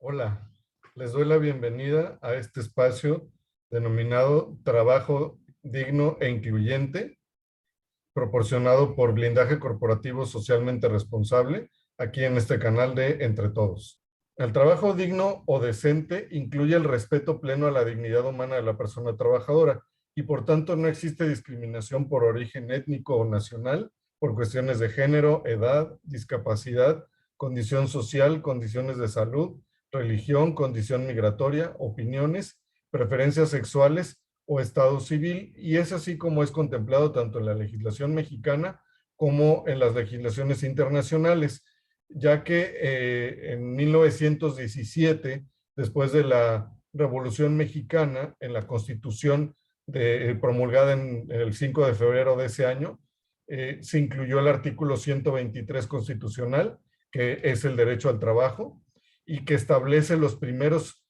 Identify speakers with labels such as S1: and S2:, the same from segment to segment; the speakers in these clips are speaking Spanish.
S1: Hola, les doy la bienvenida a este espacio denominado Trabajo Digno e Incluyente, proporcionado por Blindaje Corporativo Socialmente Responsable, aquí en este canal de Entre Todos. El trabajo digno o decente incluye el respeto pleno a la dignidad humana de la persona trabajadora y por tanto no existe discriminación por origen étnico o nacional, por cuestiones de género, edad, discapacidad, condición social, condiciones de salud, religión, condición migratoria, opiniones, preferencias sexuales o estado civil, y es así como es contemplado tanto en la legislación mexicana como en las legislaciones internacionales, ya que en 1917, después de la Revolución Mexicana, en la Constitución promulgada en el 5 de febrero de ese año, se incluyó el artículo 123 constitucional, que es el derecho al trabajo, y que establece los primeros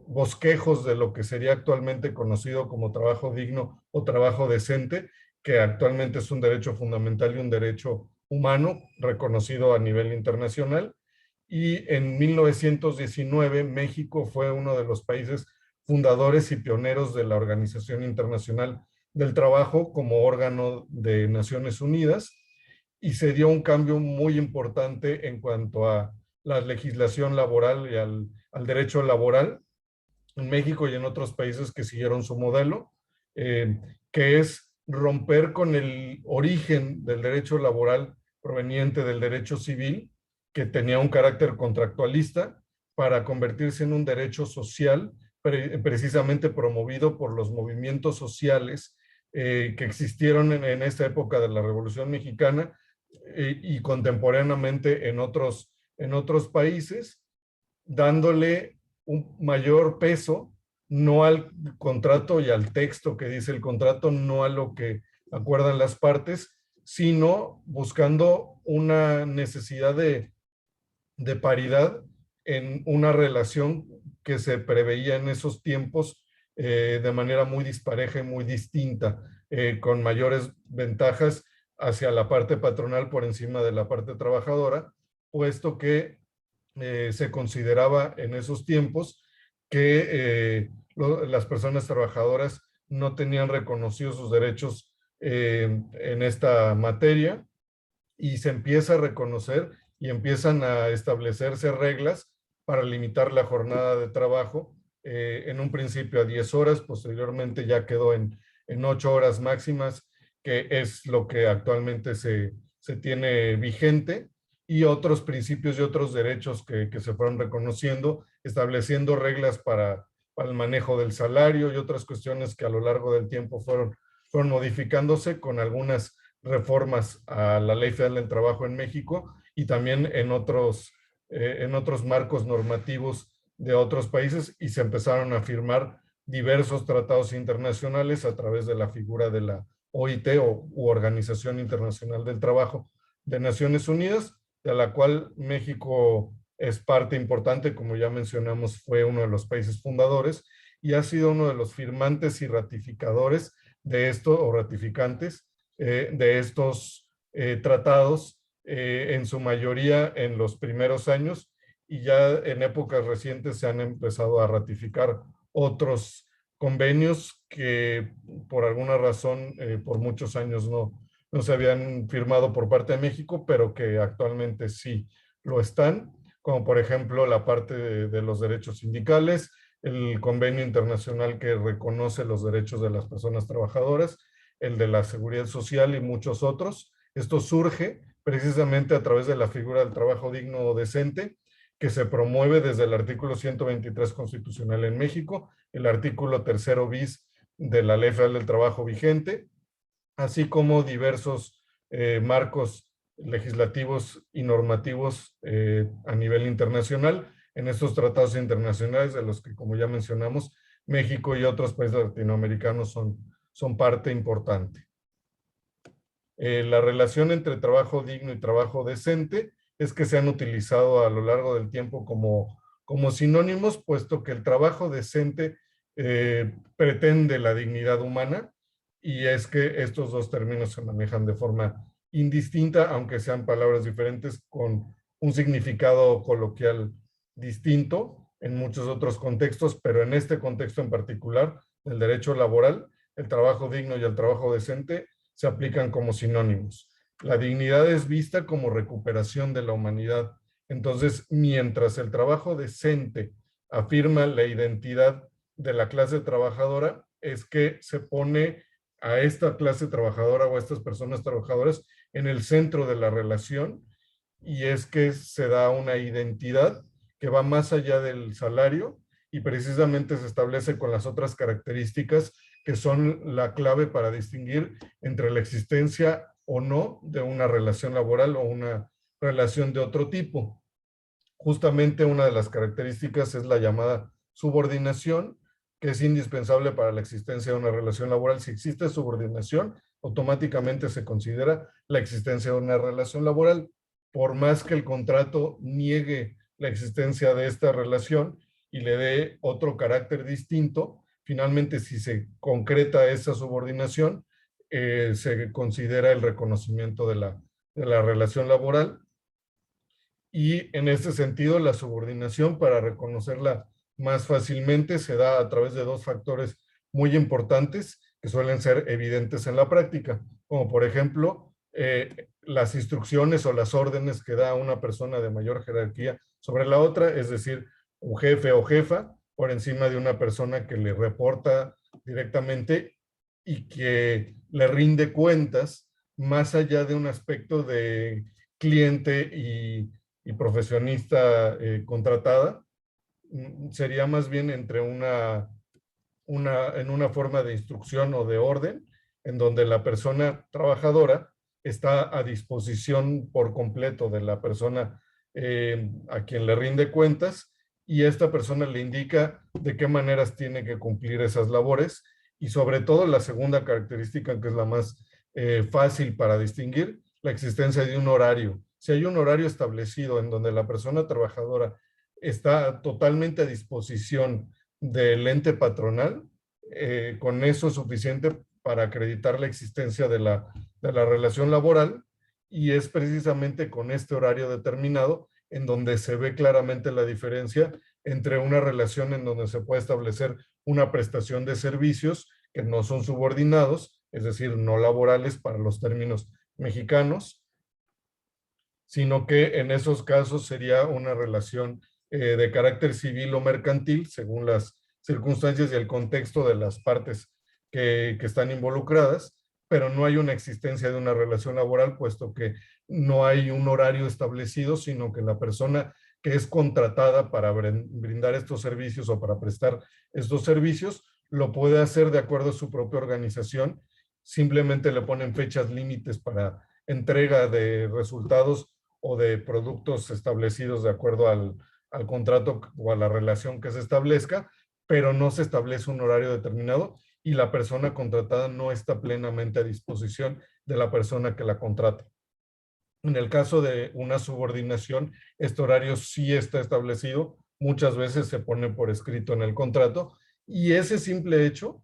S1: bosquejos de lo que sería actualmente conocido como trabajo digno o trabajo decente, que actualmente es un derecho fundamental y un derecho humano reconocido a nivel internacional. Y en 1919 México fue uno de los países fundadores y pioneros de la Organización Internacional del Trabajo como órgano de Naciones Unidas, y se dio un cambio muy importante en cuanto a la legislación laboral y al derecho laboral en México y en otros países que siguieron su modelo, que es romper con el origen del derecho laboral proveniente del derecho civil, que tenía un carácter contractualista, para convertirse en un derecho social, precisamente promovido por los movimientos sociales que existieron en esta época de la Revolución Mexicana y contemporáneamente en otros países, dándole un mayor peso, no al contrato y al texto que dice el contrato, no a lo que acuerdan las partes, sino buscando una necesidad de paridad en una relación que se preveía en esos tiempos de manera muy dispareja y muy distinta, con mayores ventajas hacia la parte patronal por encima de la parte trabajadora, puesto que se consideraba en esos tiempos que las personas trabajadoras no tenían reconocidos sus derechos en esta materia, y se empieza a reconocer y empiezan a establecerse reglas para limitar la jornada de trabajo, en un principio a 10 horas, posteriormente ya quedó en 8 horas máximas, que es lo que actualmente se tiene vigente, y otros principios y otros derechos que se fueron reconociendo, estableciendo reglas para el manejo del salario y otras cuestiones que a lo largo del tiempo fueron modificándose con algunas reformas a la Ley Federal del Trabajo en México y también en otros marcos normativos de otros países, y se empezaron a firmar diversos tratados internacionales a través de la figura de la OIT u Organización Internacional del Trabajo de Naciones Unidas, de la cual México es parte importante. Como ya mencionamos, fue uno de los países fundadores y ha sido uno de los firmantes y ratificadores de esto, o ratificantes de estos tratados, en su mayoría en los primeros años, y ya en épocas recientes se han empezado a ratificar otros convenios que por alguna razón por muchos años no se habían firmado por parte de México, pero que actualmente sí lo están, como por ejemplo la parte de los derechos sindicales, el convenio internacional que reconoce los derechos de las personas trabajadoras, el de la seguridad social y muchos otros. Esto surge precisamente a través de la figura del trabajo digno o decente, que se promueve desde el artículo 123 constitucional en México, el artículo tercero bis de la Ley Federal del Trabajo vigente, así como diversos marcos legislativos y normativos a nivel internacional en estos tratados internacionales, de los que, como ya mencionamos, México y otros países latinoamericanos son parte importante. La relación entre trabajo digno y trabajo decente es que se han utilizado a lo largo del tiempo como sinónimos, puesto que el trabajo decente pretende la dignidad humana, y es que estos dos términos se manejan de forma indistinta, aunque sean palabras diferentes con un significado coloquial distinto en muchos otros contextos, pero en este contexto en particular, el derecho laboral, el trabajo digno y el trabajo decente se aplican como sinónimos. La dignidad es vista como recuperación de la humanidad. Entonces, mientras el trabajo decente afirma la identidad de la clase trabajadora, es que se pone a esta clase trabajadora o a estas personas trabajadoras en el centro de la relación, y es que se da una identidad que va más allá del salario y precisamente se establece con las otras características que son la clave para distinguir entre la existencia o no de una relación laboral o una relación de otro tipo. Justamente una de las características es la llamada subordinación, que es indispensable para la existencia de una relación laboral. Si existe subordinación, automáticamente se considera la existencia de una relación laboral. Por más que el contrato niegue la existencia de esta relación y le dé otro carácter distinto, finalmente si se concreta esa subordinación, se considera el reconocimiento de la relación laboral. Y en este sentido, la subordinación, para reconocerla más fácilmente, se da a través de dos factores muy importantes que suelen ser evidentes en la práctica, como por ejemplo, las instrucciones o las órdenes que da una persona de mayor jerarquía sobre la otra, es decir, un jefe o jefa por encima de una persona que le reporta directamente y que le rinde cuentas más allá de un aspecto de cliente y profesionista contratada, sería más bien entre en una forma de instrucción o de orden, en donde la persona trabajadora está a disposición por completo de la persona a quien le rinde cuentas, y esta persona le indica de qué maneras tiene que cumplir esas labores, y sobre todo la segunda característica, que es la más fácil para distinguir, la existencia de un horario. Si hay un horario establecido en donde la persona trabajadora está totalmente a disposición del ente patronal, con eso es suficiente para acreditar la existencia de la relación laboral, y es precisamente con este horario determinado en donde se ve claramente la diferencia entre una relación en donde se puede establecer una prestación de servicios que no son subordinados, es decir, no laborales para los términos mexicanos, sino que en esos casos sería una relación de carácter civil o mercantil, según las circunstancias y el contexto de las partes que están involucradas, pero no hay una existencia de una relación laboral, puesto que no hay un horario establecido, sino que la persona que es contratada para brindar estos servicios o para prestar estos servicios, lo puede hacer de acuerdo a su propia organización. Simplemente le ponen fechas límites para entrega de resultados o de productos establecidos de acuerdo al contrato o a la relación que se establezca, pero no se establece un horario determinado y la persona contratada no está plenamente a disposición de la persona que la contrata. En el caso de una subordinación, este horario sí está establecido, muchas veces se pone por escrito en el contrato, y ese simple hecho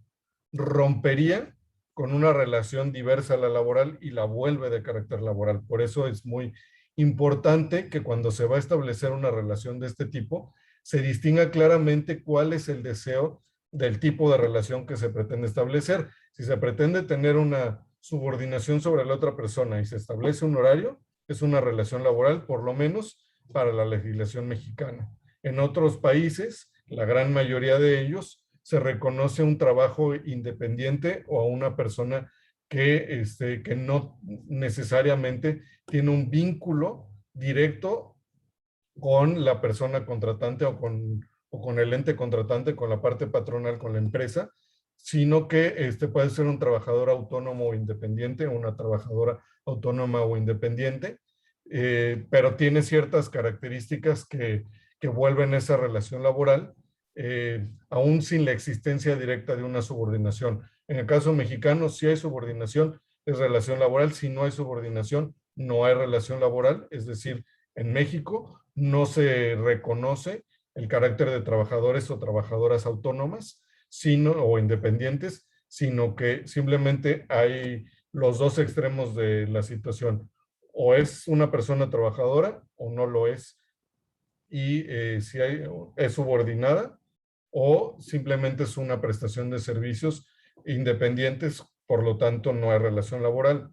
S1: rompería con una relación diversa a la laboral y la vuelve de carácter laboral. Por eso es muy importante que cuando se va a establecer una relación de este tipo, se distinga claramente cuál es el deseo del tipo de relación que se pretende establecer. Si se pretende tener una subordinación sobre la otra persona y se establece un horario, es una relación laboral, por lo menos para la legislación mexicana. En otros países, la gran mayoría de ellos, se reconoce un trabajo independiente o a una persona que no necesariamente tiene un vínculo directo con la persona contratante o con el ente contratante, con la parte patronal, con la empresa, sino que puede ser un trabajador autónomo o independiente, una trabajadora autónoma o independiente, pero tiene ciertas características que vuelven esa relación laboral, aún sin la existencia directa de una subordinación. En el caso mexicano, si hay subordinación, es relación laboral. Si no hay subordinación, no hay relación laboral. Es decir, en México no se reconoce el carácter de trabajadores o trabajadoras autónomas o independientes, sino que simplemente hay los dos extremos de la situación. O es una persona trabajadora o no lo es. y es subordinada o simplemente es una prestación de servicios independientes, por lo tanto no hay relación laboral.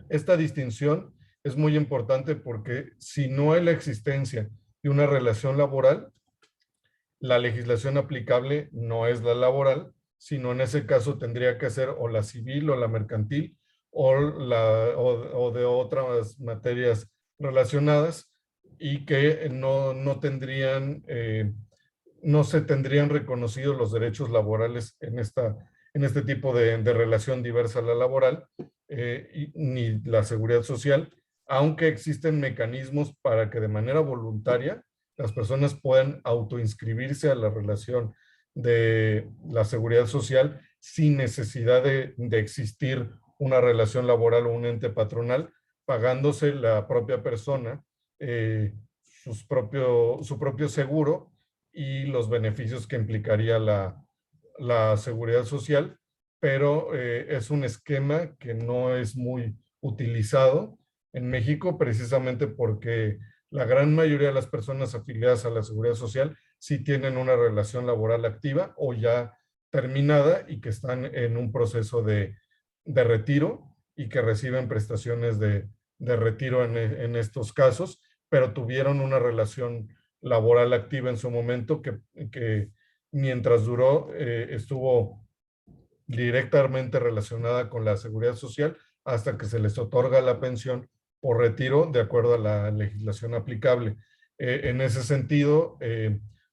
S1: Esta distinción es muy importante porque si no hay la existencia de una relación laboral, la legislación aplicable no es la laboral, sino en ese caso tendría que ser o la civil o la mercantil o de otras materias relacionadas y que no se tendrían reconocidos los derechos laborales en este tipo de relación diversa a la laboral, ni la seguridad social, aunque existen mecanismos para que de manera voluntaria las personas puedan autoinscribirse a la relación de la seguridad social sin necesidad de existir una relación laboral o un ente patronal, pagándose la propia persona su propio seguro y los beneficios que implicaría la seguridad social, pero es un esquema que no es muy utilizado en México precisamente porque la gran mayoría de las personas afiliadas a la seguridad social sí tienen una relación laboral activa o ya terminada y que están en un proceso de retiro y que reciben prestaciones de retiro en estos casos, pero tuvieron una relación laboral activa en su momento que mientras duró estuvo directamente relacionada con la seguridad social hasta que se les otorga la pensión por retiro de acuerdo a la legislación aplicable. En ese sentido,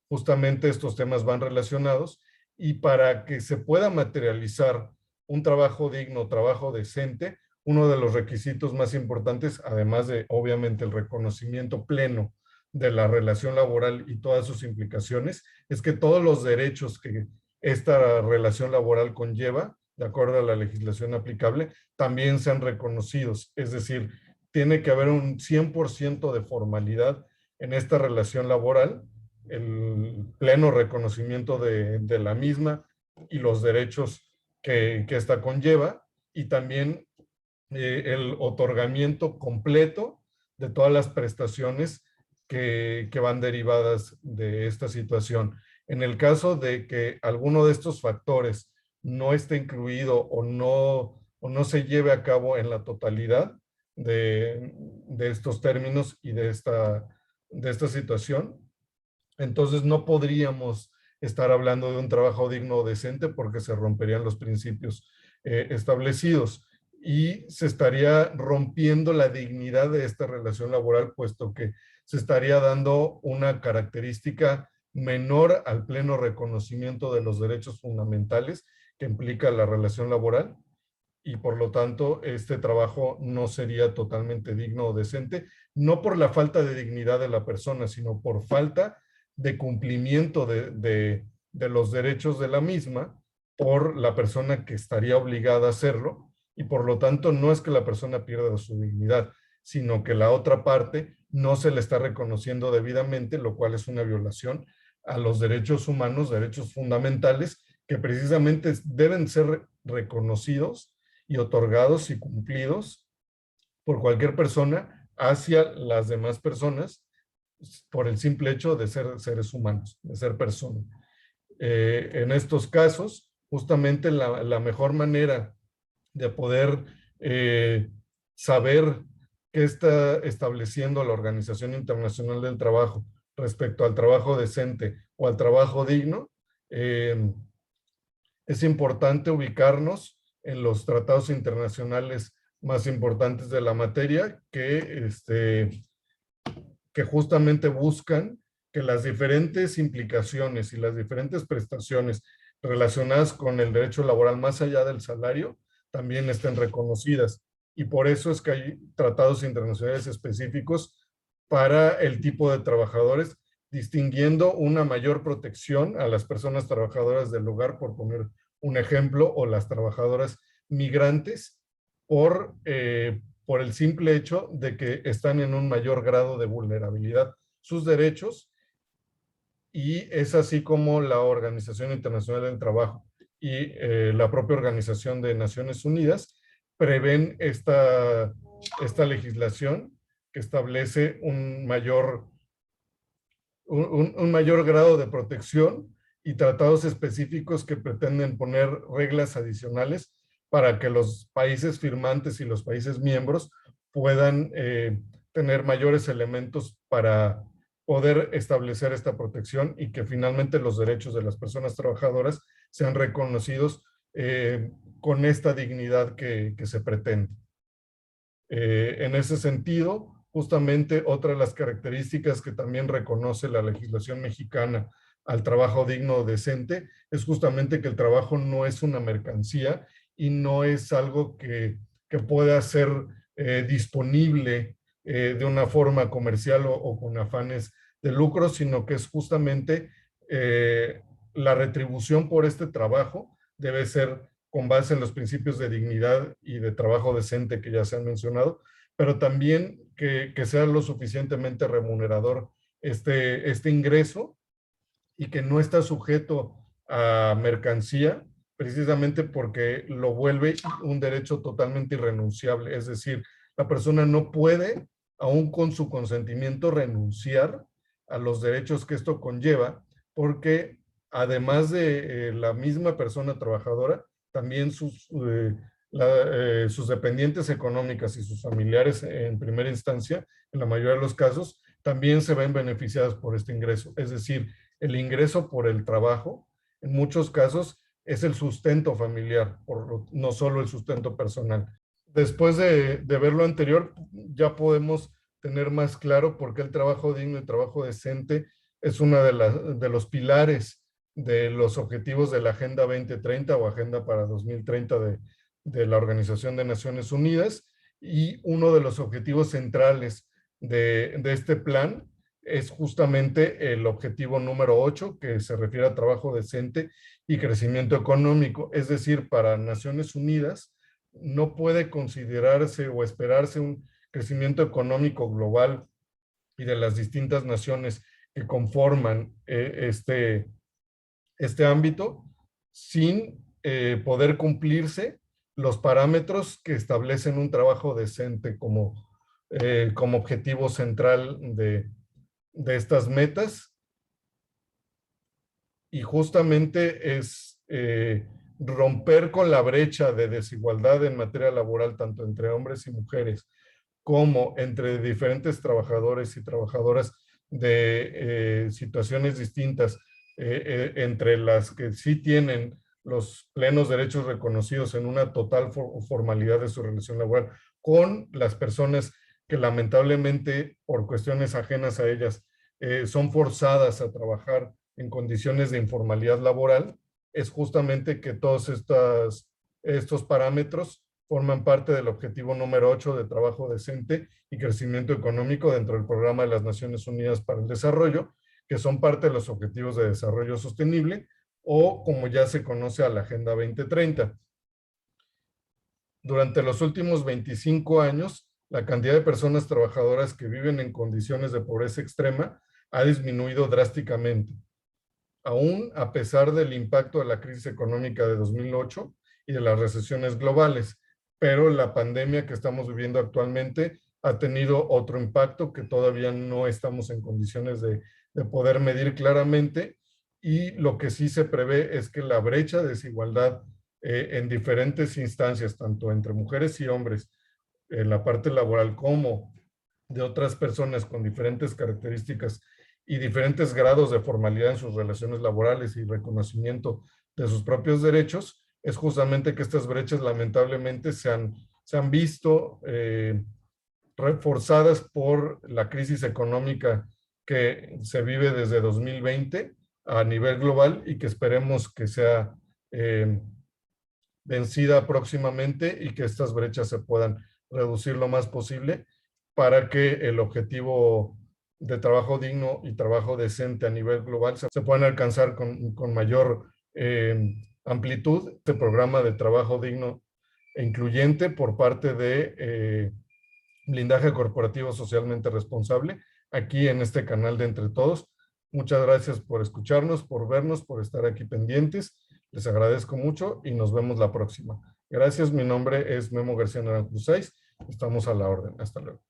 S1: justamente estos temas van relacionados y para que se pueda materializar un trabajo digno, trabajo decente, uno de los requisitos más importantes, además de obviamente el reconocimiento pleno de la relación laboral y todas sus implicaciones, es que todos los derechos que esta relación laboral conlleva, de acuerdo a la legislación aplicable, también sean reconocidos. Es decir, tiene que haber un 100% de formalidad en esta relación laboral, el pleno reconocimiento de la misma y los derechos que esta conlleva, y también el otorgamiento completo de todas las prestaciones que van derivadas de esta situación. En el caso de que alguno de estos factores no esté incluido o no se lleve a cabo en la totalidad de estos términos y de esta situación, entonces no podríamos estar hablando de un trabajo digno o decente porque se romperían los principios establecidos y se estaría rompiendo la dignidad de esta relación laboral, puesto que se estaría dando una característica menor al pleno reconocimiento de los derechos fundamentales que implica la relación laboral, y por lo tanto este trabajo no sería totalmente digno o decente, no por la falta de dignidad de la persona, sino por falta de cumplimiento de los derechos de la misma por la persona que estaría obligada a hacerlo, y por lo tanto no es que la persona pierda su dignidad, sino que la otra parte no se le está reconociendo debidamente, lo cual es una violación a los derechos humanos, derechos fundamentales, que precisamente deben ser reconocidos y otorgados y cumplidos por cualquier persona hacia las demás personas por el simple hecho de ser seres humanos, de ser personas. En estos casos, justamente la mejor manera de poder saber qué está estableciendo la Organización Internacional del Trabajo respecto al trabajo decente o al trabajo digno, es importante ubicarnos en los tratados internacionales más importantes de la materia que justamente buscan que las diferentes implicaciones y las diferentes prestaciones relacionadas con el derecho laboral más allá del salario también estén reconocidas. Y por eso es que hay tratados internacionales específicos para el tipo de trabajadores, distinguiendo una mayor protección a las personas trabajadoras del hogar, por poner un ejemplo, o las trabajadoras migrantes, por el simple hecho de que están en un mayor grado de vulnerabilidad sus derechos, y es así como la Organización Internacional del Trabajo y la propia Organización de Naciones Unidas prevén esta legislación que establece un mayor un mayor grado de protección y tratados específicos que pretenden poner reglas adicionales para que los países firmantes y los países miembros puedan tener mayores elementos para poder establecer esta protección y que finalmente los derechos de las personas trabajadoras sean reconocidos con esta dignidad que se pretende. En ese sentido, justamente otra de las características que también reconoce la legislación mexicana al trabajo digno o decente es justamente que el trabajo no es una mercancía y no es algo que pueda ser disponible de una forma comercial o con afanes de lucro, sino que es justamente la retribución por este trabajo debe ser con base en los principios de dignidad y de trabajo decente que ya se han mencionado, pero también que sea lo suficientemente remunerador este ingreso y que no está sujeto a mercancía, precisamente porque lo vuelve un derecho totalmente irrenunciable. Es decir, la persona no puede, aún con su consentimiento, renunciar a los derechos que esto conlleva, porque además de la misma persona trabajadora, también sus dependientes económicas y sus familiares en primera instancia, en la mayoría de los casos, también se ven beneficiados por este ingreso. Es decir, el ingreso por el trabajo, en muchos casos, es el sustento familiar, no solo el sustento personal. Después de ver lo anterior, ya podemos tener más claro por qué el trabajo digno y trabajo decente es uno de los pilares de los objetivos de la Agenda 2030 o Agenda para 2030 de la Organización de Naciones Unidas, y uno de los objetivos centrales de este plan es justamente el objetivo número 8, que se refiere a trabajo decente y crecimiento económico. Es decir, para Naciones Unidas no puede considerarse o esperarse un crecimiento económico global y de las distintas naciones que conforman este ámbito sin poder cumplirse los parámetros que establecen un trabajo decente como objetivo central de estas metas, y justamente es romper con la brecha de desigualdad en materia laboral, tanto entre hombres y mujeres, como entre diferentes trabajadores y trabajadoras de situaciones distintas, entre las que sí tienen los plenos derechos reconocidos en una total formalidad de su relación laboral, con las personas que lamentablemente por cuestiones ajenas a ellas son forzadas a trabajar en condiciones de informalidad laboral, es justamente que todos estos parámetros forman parte del objetivo número 8 de trabajo decente y crecimiento económico dentro del Programa de las Naciones Unidas para el Desarrollo, que son parte de los objetivos de desarrollo sostenible, o como ya se conoce a la Agenda 2030. Durante los últimos 25 años, la cantidad de personas trabajadoras que viven en condiciones de pobreza extrema ha disminuido drásticamente, aún a pesar del impacto de la crisis económica de 2008 y de las recesiones globales. Pero la pandemia que estamos viviendo actualmente ha tenido otro impacto que todavía no estamos en condiciones de poder medir claramente, y lo que sí se prevé es que la brecha de desigualdad en diferentes instancias, tanto entre mujeres y hombres, en la parte laboral, como de otras personas con diferentes características y diferentes grados de formalidad en sus relaciones laborales y reconocimiento de sus propios derechos, es justamente que estas brechas lamentablemente se han visto reforzadas por la crisis económica que se vive desde 2020 a nivel global y que esperemos que sea vencida próximamente y que estas brechas se puedan reducir lo más posible para que el objetivo de trabajo digno y trabajo decente a nivel global se puedan alcanzar con mayor amplitud. Este programa de trabajo digno e incluyente por parte de blindaje corporativo socialmente responsable, aquí en este canal de Entre Todos. Muchas gracias por escucharnos, por vernos, por estar aquí pendientes. Les agradezco mucho y nos vemos la próxima. Gracias, mi nombre es Memo García Naranjo Sáiz. Estamos a la orden. Hasta luego.